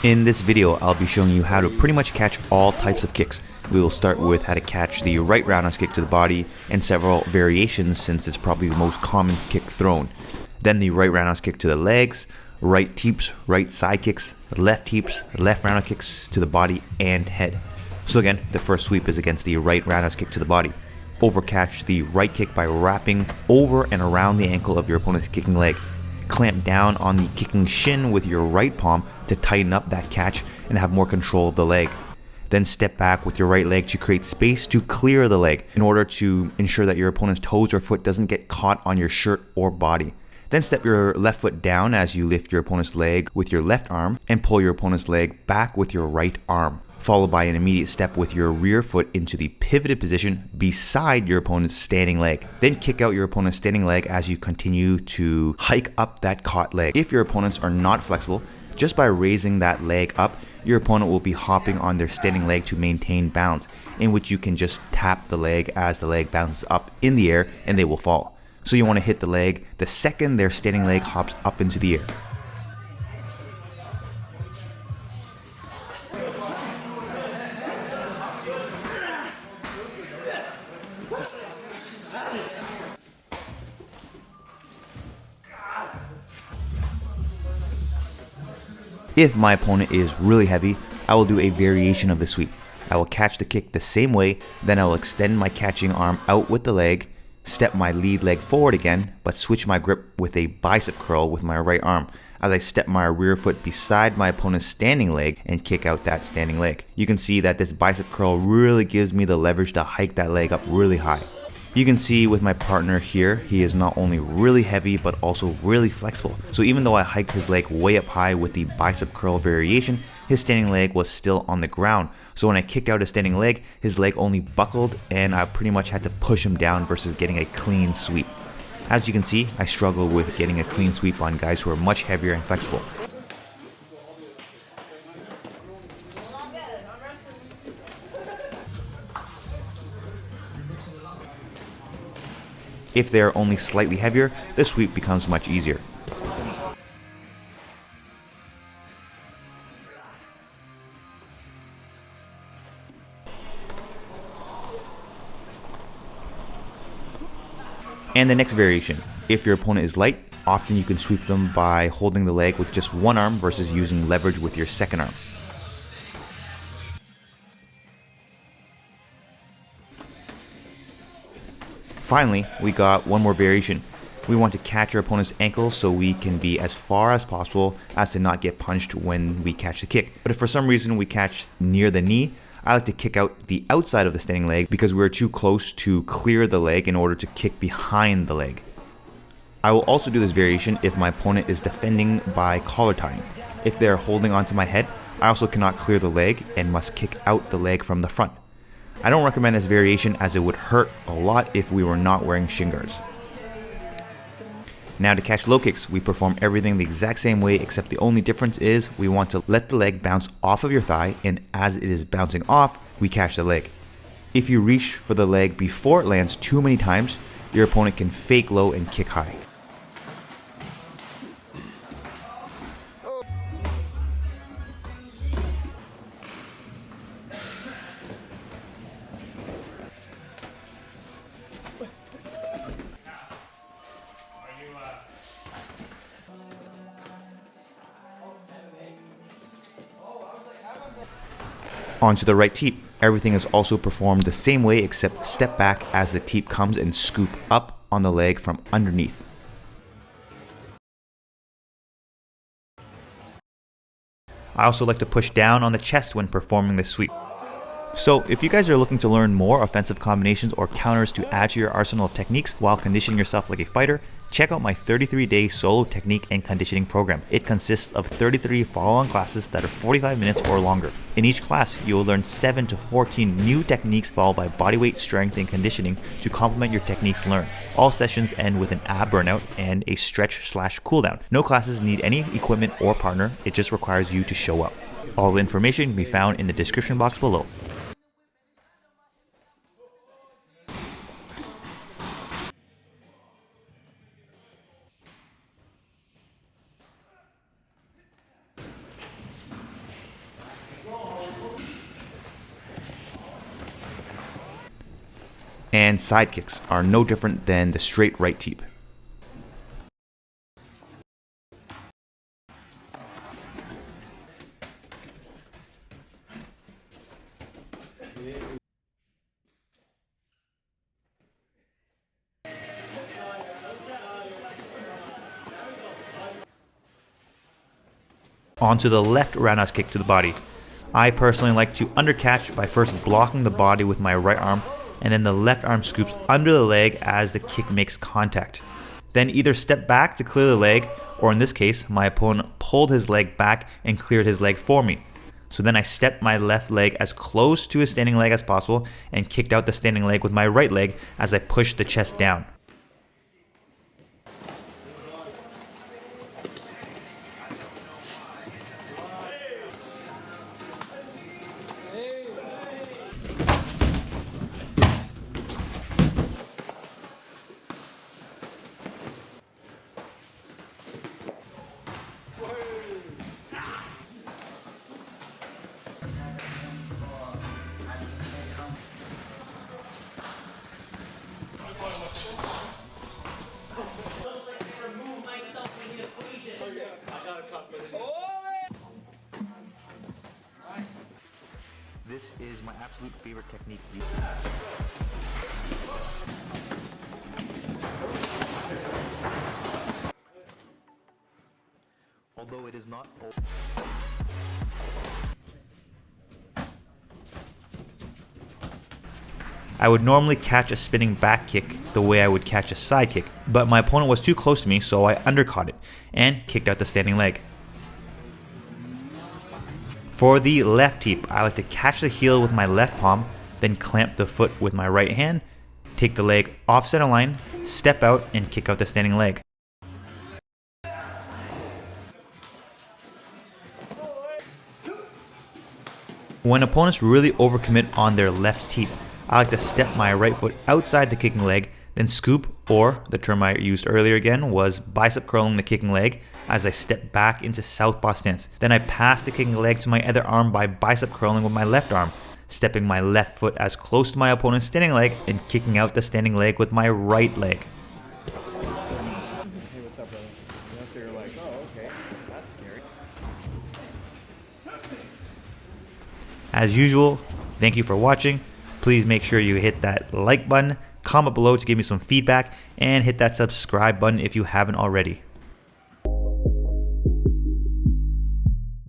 In this video, I'll be showing you how to pretty much catch all types of kicks. We will start with how to catch the right roundhouse kick to the body and several variations since it's probably the most common kick thrown. Then the right roundhouse kick to the legs, right teeps, right side kicks, left teeps, left roundhouse kicks to the body and head. So again, the first sweep is against the right roundhouse kick to the body. Overcatch the right kick by wrapping over and around the ankle of your opponent's kicking leg. Clamp down on the kicking shin with your right palm to tighten up that catch and have more control of the leg. Then step back with your right leg to create space to clear the leg in order to ensure that your opponent's toes or foot doesn't get caught on your shirt or body. Then step your left foot down as you lift your opponent's leg with your left arm and pull your opponent's leg back with your right arm, followed by an immediate step with your rear foot into the pivoted position beside your opponent's standing leg. Then kick out your opponent's standing leg as you continue to hike up that caught leg. If your opponents are not flexible, just by raising that leg up, your opponent will be hopping on their standing leg to maintain balance, in which you can just tap the leg as the leg bounces up in the air and they will fall. So you want to hit the leg the second their standing leg hops up into the air. If my opponent is really heavy, I will do a variation of the sweep. I will catch the kick the same way, then I will extend my catching arm out with the leg, step my lead leg forward again, but switch my grip with a bicep curl with my right arm as I step my rear foot beside my opponent's standing leg and kick out that standing leg. You can see that this bicep curl really gives me the leverage to hike that leg up really high. You can see with my partner here, he is not only really heavy but also really flexible. So even though I hiked his leg way up high with the bicep curl variation, his standing leg was still on the ground. So when I kicked out his standing leg, his leg only buckled and I pretty much had to push him down versus getting a clean sweep. As you can see, I struggle with getting a clean sweep on guys who are much heavier and flexible. If they are only slightly heavier, the sweep becomes much easier. And the next variation, if your opponent is light, often you can sweep them by holding the leg with just one arm versus using leverage with your second arm. Finally, we got one more variation. We want to catch our opponent's ankle so we can be as far as possible as to not get punched when we catch the kick. But if for some reason we catch near the knee, I like to kick out the outside of the standing leg because we're too close to clear the leg in order to kick behind the leg. I will also do this variation if my opponent is defending by collar tying. If they're holding onto my head, I also cannot clear the leg and must kick out the leg from the front. I don't recommend this variation as it would hurt a lot if we were not wearing shin guards. Now to catch low kicks, we perform everything the exact same way except the only difference is we want to let the leg bounce off of your thigh, and as it is bouncing off, we catch the leg. If you reach for the leg before it lands too many times, your opponent can fake low and kick high. Onto the right teep. Everything is also performed the same way except step back as the teep comes and scoop up on the leg from underneath. I also like to push down on the chest when performing this sweep. So if you guys are looking to learn more offensive combinations or counters to add to your arsenal of techniques while conditioning yourself like a fighter, check out my 33-day solo technique and conditioning program. It consists of 33 follow-on classes that are 45 minutes or longer. In each class, you will learn 7 to 14 new techniques followed by bodyweight strength and conditioning to complement your techniques learned. All sessions end with an ab burnout and a stretch/cooldown. No classes need any equipment or partner, it just requires you to show up. All the information can be found in the description box below. And side kicks are no different than the straight right teep. Onto the left roundhouse kick to the body. I personally like to undercatch by first blocking the body with my right arm, and then the left arm scoops under the leg as the kick makes contact. Then either step back to clear the leg, or in this case, my opponent pulled his leg back and cleared his leg for me. So then I stepped my left leg as close to his standing leg as possible and kicked out the standing leg with my right leg as I pushed the chest down. This is my absolute favorite technique. Although it is not I would normally catch a spinning back kick the way I would catch a side kick, but my opponent was too close to me, so I undercaught it and kicked out the standing leg. For the left teep, I like to catch the heel with my left palm, then clamp the foot with my right hand, take the leg off center line, step out, and kick out the standing leg. When opponents really overcommit on their left teep, I like to step my right foot outside the kicking leg, then scoop, or the term I used earlier again was bicep curling the kicking leg as I step back into southpaw stance. Then I pass the kicking leg to my other arm by bicep curling with my left arm, stepping my left foot as close to my opponent's standing leg and kicking out the standing leg with my right leg. Hey, what's up, brother? So you're like, oh, okay, that's scary. As usual, thank you for watching. Please make sure you hit that like button, comment below to give me some feedback, and hit that subscribe button if you haven't already.